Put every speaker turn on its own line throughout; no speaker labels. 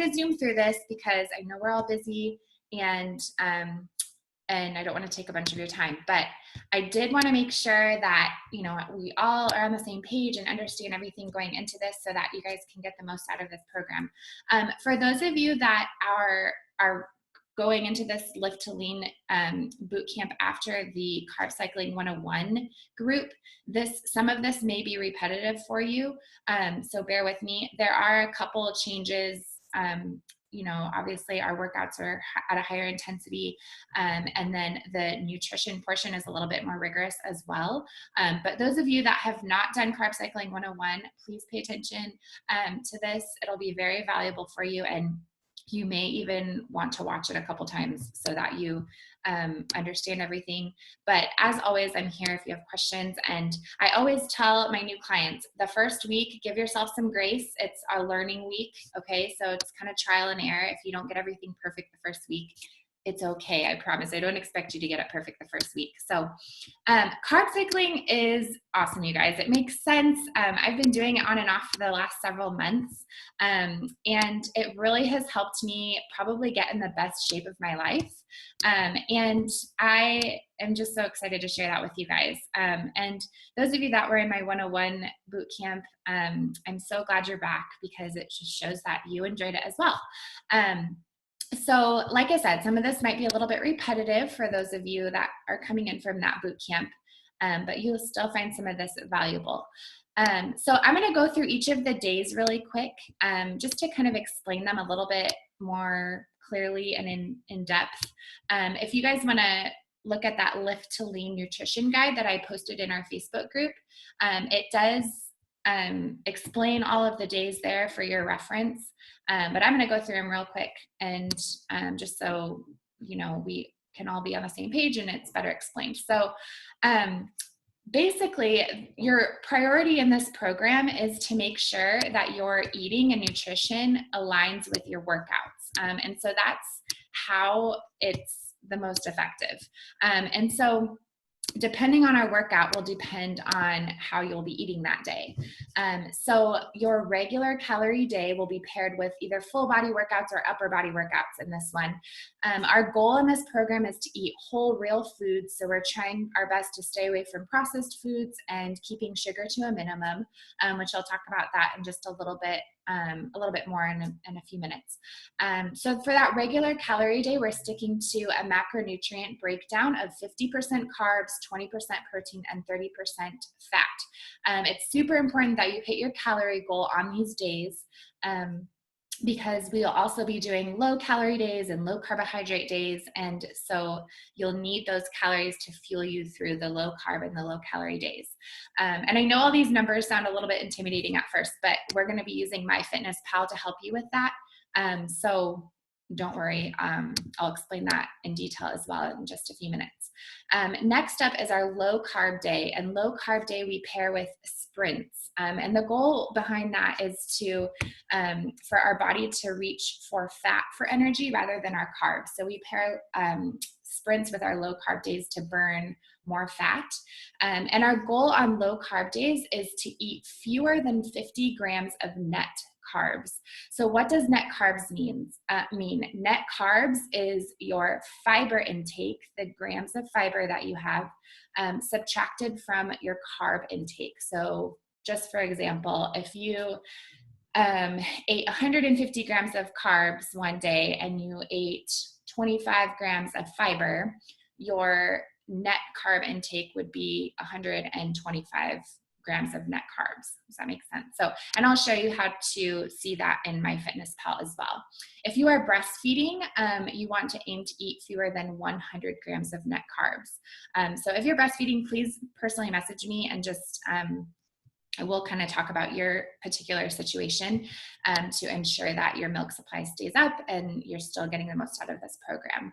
to zoom through this because I know we're all busy and I don't want to take a bunch of your time, but I did want to make sure that, you know, we all are on the same page and understand everything going into this so that you guys can get the most out of this program. For those of you that are going into this Lift to Lean boot camp after the Carb Cycling 101 group, some of this may be repetitive for you, so bear with me. There are a couple of changes. You know, obviously our workouts are at a higher intensity, and then the nutrition portion is a little bit more rigorous as well. But those of you that have not done Carb Cycling 101, please pay attention to this. It'll be very valuable for you, and you may even want to watch it a couple times so that you understand everything. But as always, I'm here if you have questions. And I always tell my new clients, the first week, give yourself some grace. It's our learning week, okay? So it's kind of trial and error. If you don't get everything perfect the first week, it's okay, I promise. I don't expect you to get it perfect the first week. So carb cycling is awesome, you guys. It makes sense. I've been doing it on and off for the last several months, and it really has helped me probably get in the best shape of my life. And I am just so excited to share that with you guys. And those of you that were in my 101 boot camp, I'm so glad you're back because it just shows that you enjoyed it as well. So like I said, some of this might be a little bit repetitive for those of you that are coming in from that boot camp, but you'll still find some of this valuable. So I'm going to go through each of the days really quick, just to kind of explain them a little bit more clearly and in depth. If you guys want to look at that Lift to Lean nutrition guide that I posted in our Facebook group, it does explain all of the days there for your reference. But I'm going to go through them real quick and just so, you know, we can all be on the same page and it's better explained. So basically, your priority in this program is to make sure that your eating and nutrition aligns with your workouts. And so that's how it's the most effective. And so depending on our workout will depend on how you'll be eating that day. So your regular calorie day will be paired with either full body workouts or upper body workouts in this one. Our goal in this program is to eat whole, real foods. So we're trying our best to stay away from processed foods and keeping sugar to a minimum, which I'll talk about that in just a little bit more in a few minutes. So for that regular calorie day, we're sticking to a macronutrient breakdown of 50% carbs, 20% protein, and 30% fat. It's super important that you hit your calorie goal on these days, because we'll also be doing low calorie days and low carbohydrate days. And so you'll need those calories to fuel you through the low carb and the low calorie days. And I know all these numbers sound a little bit intimidating at first, but we're going to be using MyFitnessPal to help you with that. So don't worry, I'll explain that in detail as well in just a few minutes. Next up is our low carb day, and low carb day we pair with sprints. And the goal behind that is for our body to reach for fat for energy rather than our carbs. So we pair sprints with our low carb days to burn more fat. And our goal on low carb days is to eat fewer than 50 grams of net carbs. So what does net carbs mean? Net carbs is your fiber intake, the grams of fiber that you have, subtracted from your carb intake. So just for example, if you ate 150 grams of carbs one day and you ate 25 grams of fiber, your net carb intake would be 125 grams of net carbs. Does that make sense? So, and I'll show you how to see that in MyFitnessPal as well. If you are breastfeeding, you want to aim to eat fewer than 100 grams of net carbs. So if you're breastfeeding, please personally message me and just we'll kind of talk about your particular situation to ensure that your milk supply stays up and you're still getting the most out of this program.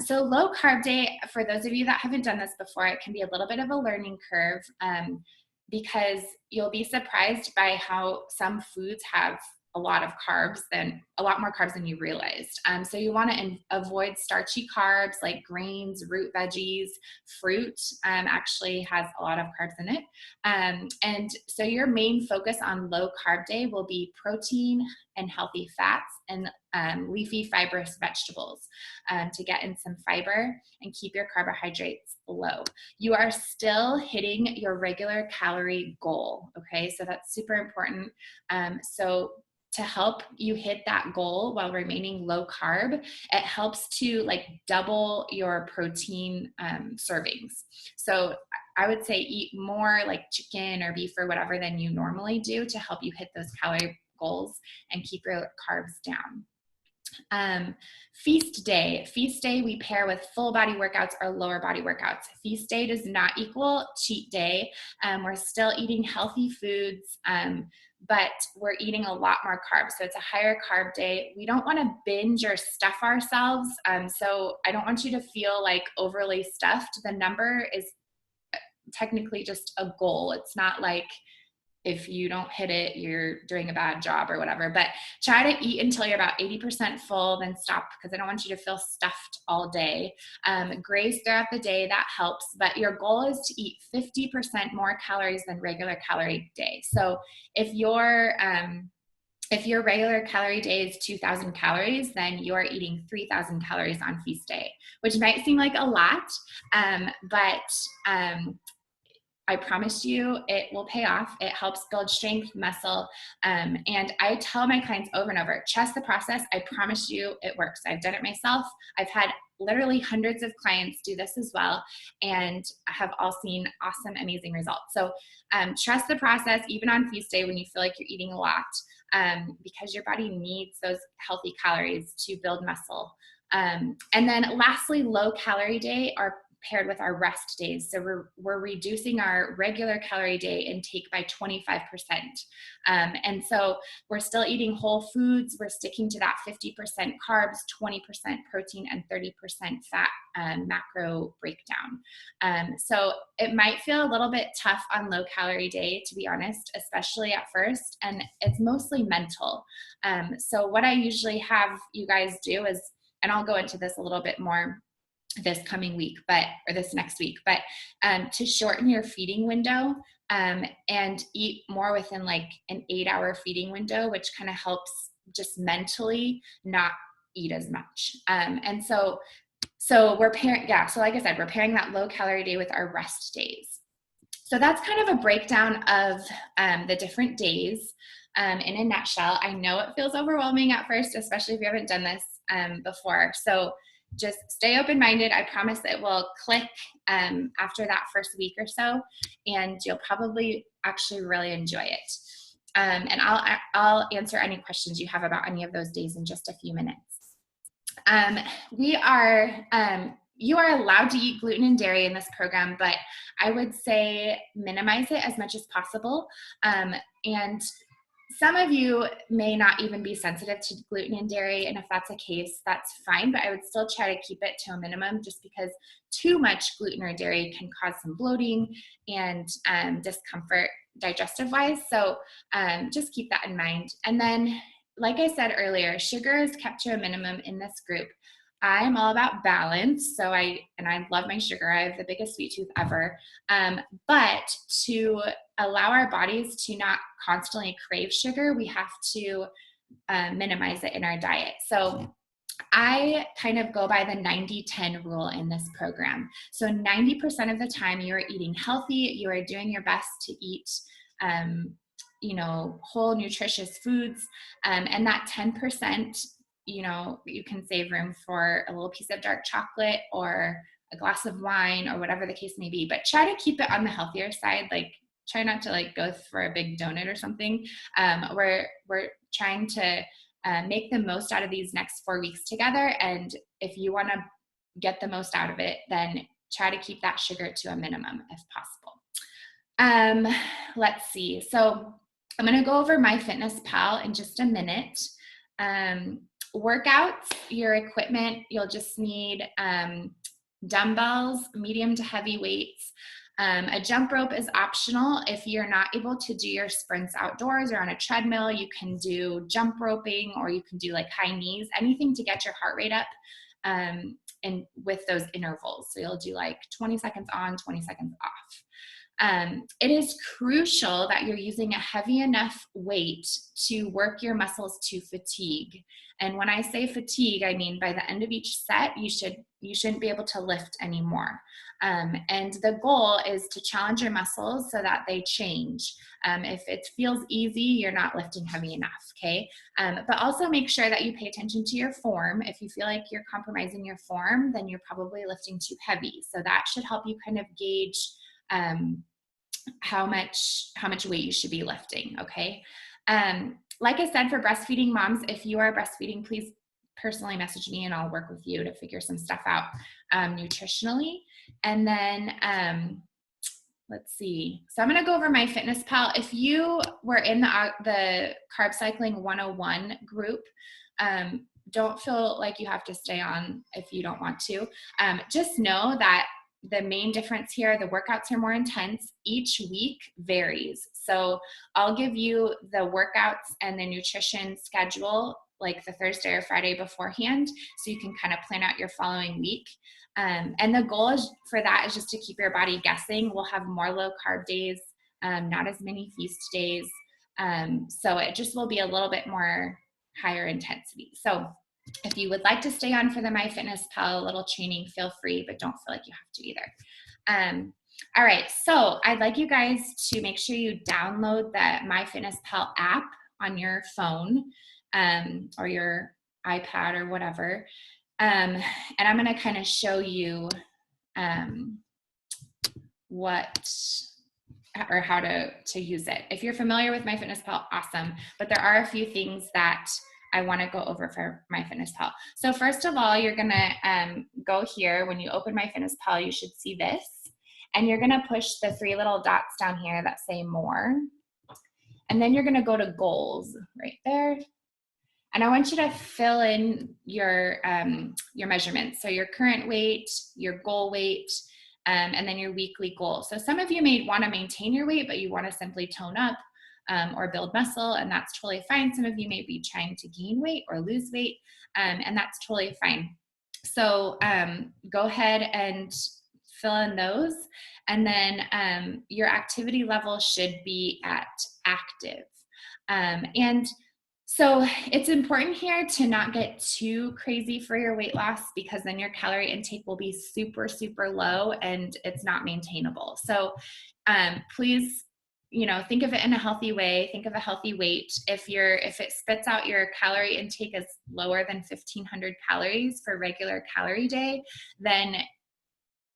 So low carb day, for those of you that haven't done this before, it can be a little bit of a learning curve, because you'll be surprised by how some foods have a lot more carbs than you realized. So you want to avoid starchy carbs like grains, root veggies. Fruit actually has a lot of carbs in it. And so your main focus on low carb day will be protein and healthy fats and leafy fibrous vegetables to get in some fiber and keep your carbohydrates low. You are still hitting your regular calorie goal, okay? So that's super important. So to help you hit that goal while remaining low carb, it helps to like double your protein servings. So I would say eat more like chicken or beef or whatever than you normally do to help you hit those calorie goals and keep your carbs down. Feast day we pair with full body workouts or lower body workouts. Feast day does not equal cheat day. We're still eating healthy foods, but we're eating a lot more carbs. So it's a higher carb day. We don't want to binge or stuff ourselves. So I don't want you to feel like overly stuffed. The number is technically just a goal. It's not like if you don't hit it, you're doing a bad job or whatever. But try to eat until you're about 80% full, then stop, because I don't want you to feel stuffed all day. Graze throughout the day, that helps. But your goal is to eat 50% more calories than regular calorie day. So if your regular calorie day is 2,000 calories, then you are eating 3,000 calories on feast day, which might seem like a lot, but I promise you it will pay off. It helps build strength, muscle. And I tell my clients over and over, trust the process. I promise you it works. I've done it myself. I've had literally hundreds of clients do this as well, and have all seen awesome, amazing results. So trust the process, even on feast day when you feel like you're eating a lot, because your body needs those healthy calories to build muscle. And then lastly, low calorie day are paired with our rest days. So we're reducing our regular calorie day intake by 25%. And so we're still eating whole foods. We're sticking to that 50% carbs, 20% protein, and 30% fat macro breakdown. So it might feel a little bit tough on low calorie day, to be honest, especially at first. And it's mostly mental. So what I usually have you guys do is, and I'll go into this a little bit more this coming week, or this next week, but to shorten your feeding window and eat more within like an 8-hour feeding window, which kind of helps just mentally not eat as much. And so we're pairing, so like I said, we're pairing that low calorie day with our rest days. So that's kind of a breakdown of the different days in a nutshell. I know it feels overwhelming at first, especially if you haven't done this before. So just stay open-minded. I promise it will click after that first week or so, and you'll probably actually really enjoy it. And I'll answer any questions you have about any of those days in just a few minutes. You are allowed to eat gluten and dairy in this program, but I would say minimize it as much as possible. And some of you may not even be sensitive to gluten and dairy, and if that's the case, that's fine, but I would still try to keep it to a minimum, just because too much gluten or dairy can cause some bloating and discomfort digestive-wise, so just keep that in mind. And then, like I said earlier, sugar is kept to a minimum in this group. I'm all about balance, so I love my sugar. I have the biggest sweet tooth ever. But to allow our bodies to not constantly crave sugar, we have to minimize it in our diet. So I kind of go by the 90-10 rule in this program. So 90% of the time you are eating healthy, you are doing your best to eat whole nutritious foods, and that 10%, you can save room for a little piece of dark chocolate or a glass of wine or whatever the case may be, but try to keep it on the healthier side. Like, try not to like go for a big donut or something. We're trying to make the most out of these next 4 weeks together. And if you want to get the most out of it, then try to keep that sugar to a minimum if possible. Let's see. So I'm going to go over MyFitnessPal in just a minute. Workouts, your equipment, you'll just need dumbbells, medium to heavy weights, A jump rope is optional. If you're not able to do your sprints outdoors or on a treadmill, you can do jump roping, or you can do like high knees, anything to get your heart rate up, and with those intervals. So you'll do like 20 seconds on, 20 seconds off. It is crucial that you're using a heavy enough weight to work your muscles to fatigue. And when I say fatigue, I mean by the end of each set, you shouldn't be able to lift anymore. And the goal is to challenge your muscles so that they change. If it feels easy, you're not lifting heavy enough, okay? But also make sure that you pay attention to your form. If you feel like you're compromising your form, then you're probably lifting too heavy. So that should help you kind of gauge how much weight you should be lifting, okay? Like I said, for breastfeeding moms, if you are breastfeeding, please personally message me and I'll work with you to figure some stuff out nutritionally. And then let's see. So I'm going to go over MyFitnessPal. If you were in the Carb Cycling 101 group, don't feel like you have to stay on if you don't want to. Just know that the main difference here, the workouts are more intense. Each week varies. So I'll give you the workouts and the nutrition schedule like the Thursday or Friday beforehand, so you can kind of plan out your following week. And the goal for that is just to keep your body guessing. We'll have more low carb days, not as many feast days. So it just will be a little bit more higher intensity. So if you would like to stay on for the MyFitnessPal little training, feel free, but don't feel like you have to either. All right, so I'd like you guys to make sure you download the MyFitnessPal app on your phone or your iPad or whatever. And I'm going to kind of show you how to use it. If you're familiar with MyFitnessPal, awesome. But there are a few things that I want to go over for MyFitnessPal. So first of all, you're going to go here. When you open MyFitnessPal, you should see this. And you're going to push the three little dots down here that say more. And then you're going to go to goals right there. And I want you to fill in your measurements. So your current weight, your goal weight, and then your weekly goal. So some of you may want to maintain your weight, but you want to simply tone up or build muscle, and that's totally fine. Some of you may be trying to gain weight or lose weight, and that's totally fine. So go ahead and fill in those. And then your activity level should be at active. And so it's important here to not get too crazy for your weight loss, because then your calorie intake will be super, super low and it's not maintainable. So please, think of it in a healthy way. Think of a healthy weight. If it spits out your calorie intake is lower than 1,500 calories for regular calorie day, then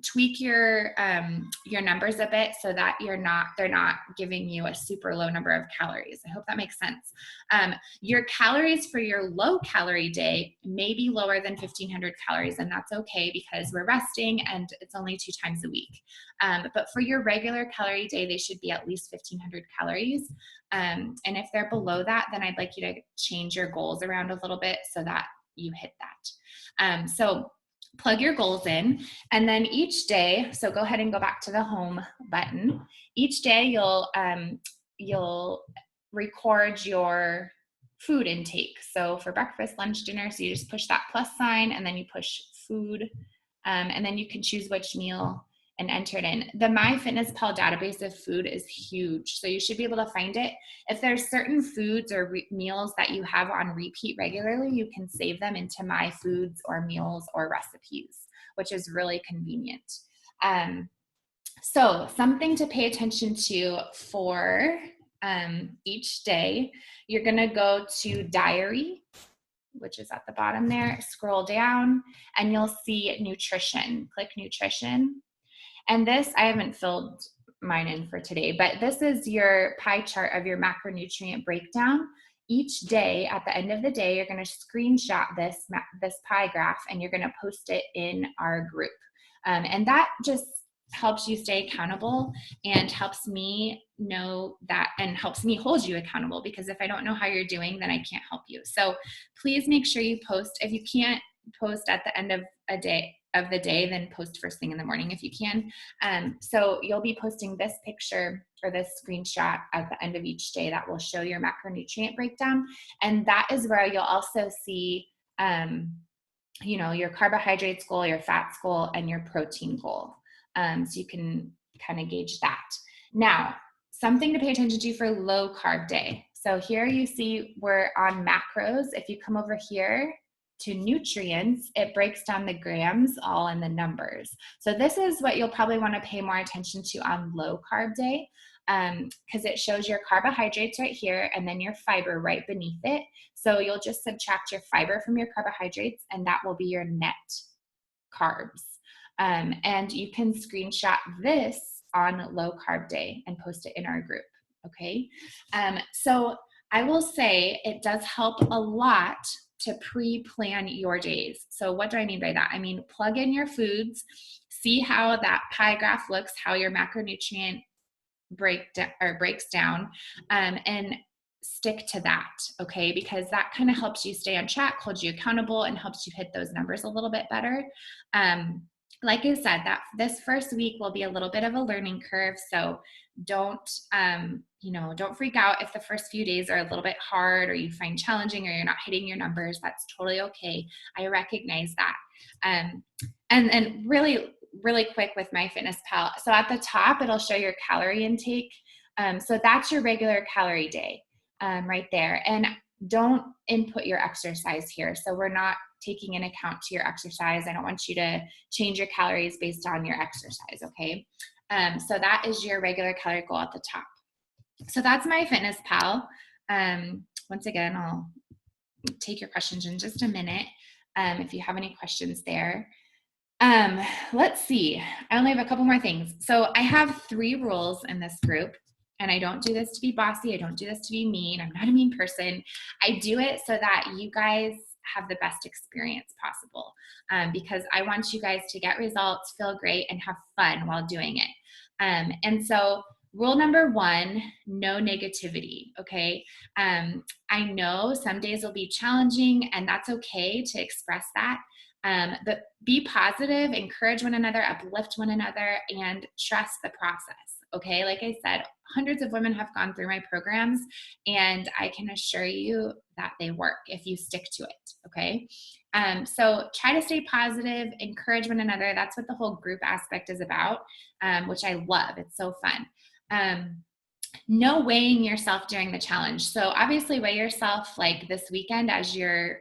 tweak your numbers a bit so that they're not giving you a super low number of calories. I hope that makes sense. Your calories for your low calorie day may be lower than 1,500 calories, and that's okay because we're resting and it's only 2 times a week. But for your regular calorie day, they should be at least 1,500 calories. And if they're below that, then I'd like you to change your goals around a little bit so that you hit that. So plug your goals in, and then each day, so go ahead and go back to the home button. Each day you'll record your food intake. So for breakfast, lunch, dinner, so you just push that plus sign and then you push food, and then you can choose which meal and enter it in. The MyFitnessPal database of food is huge, so you should be able to find it. If there's certain foods or meals that you have on repeat regularly, you can save them into My Foods or Meals or Recipes, which is really convenient. So something to pay attention to for each day, you're gonna go to Diary, which is at the bottom there, scroll down, and you'll see Nutrition. Click Nutrition. And this, I haven't filled mine in for today, but this is your pie chart of your macronutrient breakdown. Each day, at the end of the day, you're going to screenshot this pie graph and you're going to post it in our group. And that just helps you stay accountable and helps me know that, and helps me hold you accountable, because if I don't know how you're doing, then I can't help you. So please make sure you post. If you can't post at the end of a day, of the day, then post first thing in the morning if you can. So you'll be posting this picture or this screenshot at the end of each day that will show your macronutrient breakdown. And that is where you'll also see, your carbohydrates goal, your fats goal, and your protein goal. So you can kind of gauge that. Now, something to pay attention to for low carb day. So here you see we're on macros. If you come over here to nutrients, it breaks down the grams all in the numbers. So this is what you'll probably want to pay more attention to on low carb day, because it shows your carbohydrates right here and then your fiber right beneath it. So you'll just subtract your fiber from your carbohydrates, and that will be your net carbs. And you can screenshot this on low carb day and post it in our group. Okay. So I will say it does help a lot to pre-plan your days. So what do I mean by that? I mean, plug in your foods, see how that pie graph looks, how your macronutrient breaks down, and stick to that, okay? Because that kind of helps you stay on track, holds you accountable, and helps you hit those numbers a little bit better. Like I said, that this first week will be a little bit of a learning curve, so don't freak out if the first few days are a little bit hard or you find challenging or you're not hitting your numbers. That's totally okay. I recognize that. And really quick with MyFitnessPal. So at the top, it'll show your calorie intake. So that's your regular calorie day right there. And don't input your exercise here. So we're not taking in account to your exercise. I don't want you to change your calories based on your exercise, okay? So that is your regular calorie goal at the top. So that's MyFitnessPal. Once again, I'll take your questions in just a minute if you have any questions there. Let's see. I only have a couple more things. So I have 3 rules in this group, and I don't do this to be bossy. I don't do this to be mean. I'm not a mean person. I do it so that you guys have the best experience possible, because I want you guys to get results, feel great, and have fun while doing it. And so rule number 1, no negativity, okay? I know some days will be challenging, and that's okay to express that. But be positive, encourage one another, uplift one another, and trust the process. Okay. Like I said, hundreds of women have gone through my programs, and I can assure you that they work if you stick to it. Okay. So try to stay positive, encourage one another. That's what the whole group aspect is about, which I love. It's so fun. No weighing yourself during the challenge. So obviously weigh yourself like this weekend as you're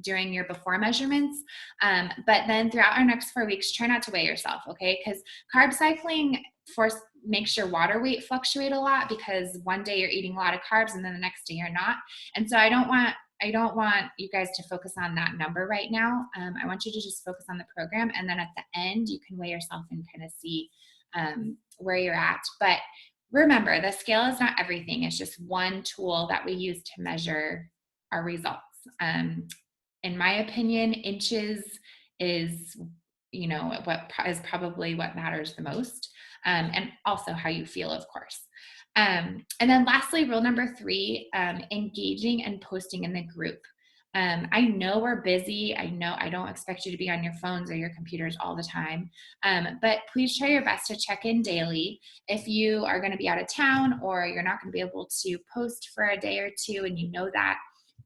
doing your before measurements. But then throughout our next 4 weeks, try not to weigh yourself, okay? Because carb cycling makes your water weight fluctuate a lot, because one day you're eating a lot of carbs and then the next day you're not. And so I don't want you guys to focus on that number right now. I want you to just focus on the program. And then at the end, you can weigh yourself and kind of see where you're at. But remember, the scale is not everything. It's just one tool that we use to measure our results. In my opinion, inches is, what is probably what matters the most. And also how you feel, of course. And then lastly, rule number 3, engaging and posting in the group. I know we're busy. I know I don't expect you to be on your phones or your computers all the time, but please try your best to check in daily. If you are going to be out of town or you're not going to be able to post for a day or 2 and you know that,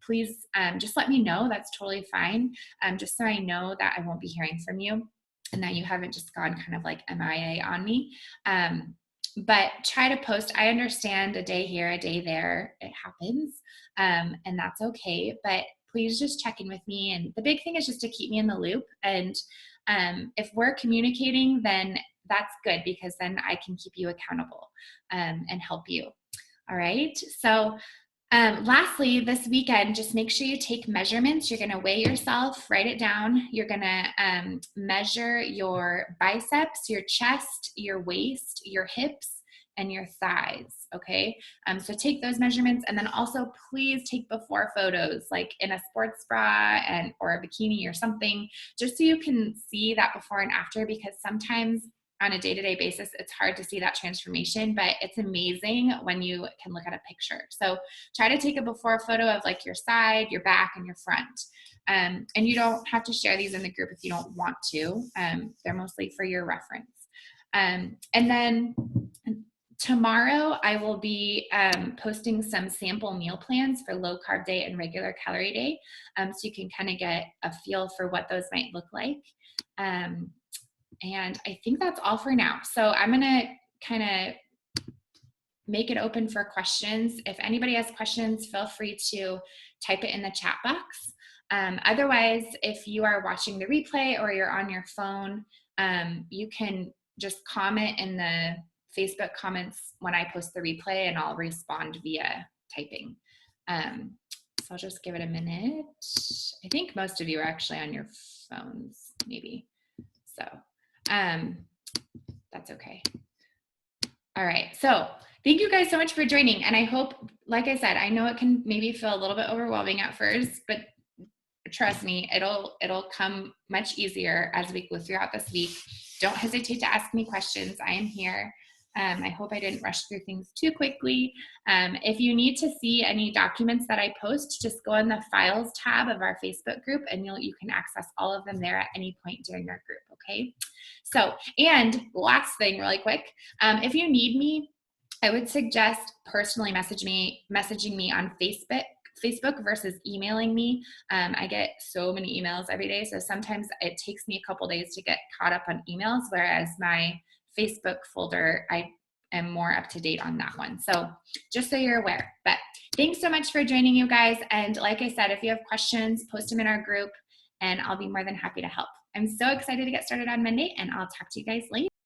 please just let me know. That's totally fine, just so I know that I won't be hearing from you and that you haven't just gone kind of like MIA on me. But try to post. I understand a day here, a day there. It happens, and that's okay. But please just check in with me. And the big thing is just to keep me in the loop. And if we're communicating, then that's good, because then I can keep you accountable and help you. All right. So lastly, this weekend, just make sure you take measurements. You're going to weigh yourself, write it down. You're going to measure your biceps, your chest, your waist, your hips, and your thighs. Okay. So take those measurements, and then also please take before photos, like in a sports bra or a bikini or something, just so you can see that before and after, because sometimes on a day-to-day basis, it's hard to see that transformation, but it's amazing when you can look at a picture. So try to take a before photo of like your side, your back, and your front. And you don't have to share these in the group if you don't want to. They're mostly for your reference. And then tomorrow I will be posting some sample meal plans for low carb day and regular calorie day. So you can kind of get a feel for what those might look like. And I think that's all for now. So I'm gonna kind of make it open for questions. If anybody has questions, feel free to type it in the chat box. Otherwise, if you are watching the replay or you're on your phone, you can just comment in the Facebook comments when I post the replay, and I'll respond via typing. So I'll just give it a minute. I think most of you are actually on your phones, maybe. So that's okay. All right, so thank you guys so much for joining. And I hope, like I said, I know it can maybe feel a little bit overwhelming at first, but trust me, it'll come much easier as we go throughout this week. Don't hesitate to ask me questions. I am here. I hope I didn't rush through things too quickly. If you need to see any documents that I post, just go in the Files tab of our Facebook group, and you can access all of them there at any point during our group, okay? So, and last thing really quick, if you need me, I would suggest personally messaging me on Facebook versus emailing me. I get so many emails every day, so sometimes it takes me a couple days to get caught up on emails, whereas my Facebook folder, I am more up to date on that one. So just so you're aware. But thanks so much for joining, you guys. And like I said, if you have questions, post them in our group, and I'll be more than happy to help. I'm so excited to get started on Monday, and I'll talk to you guys later.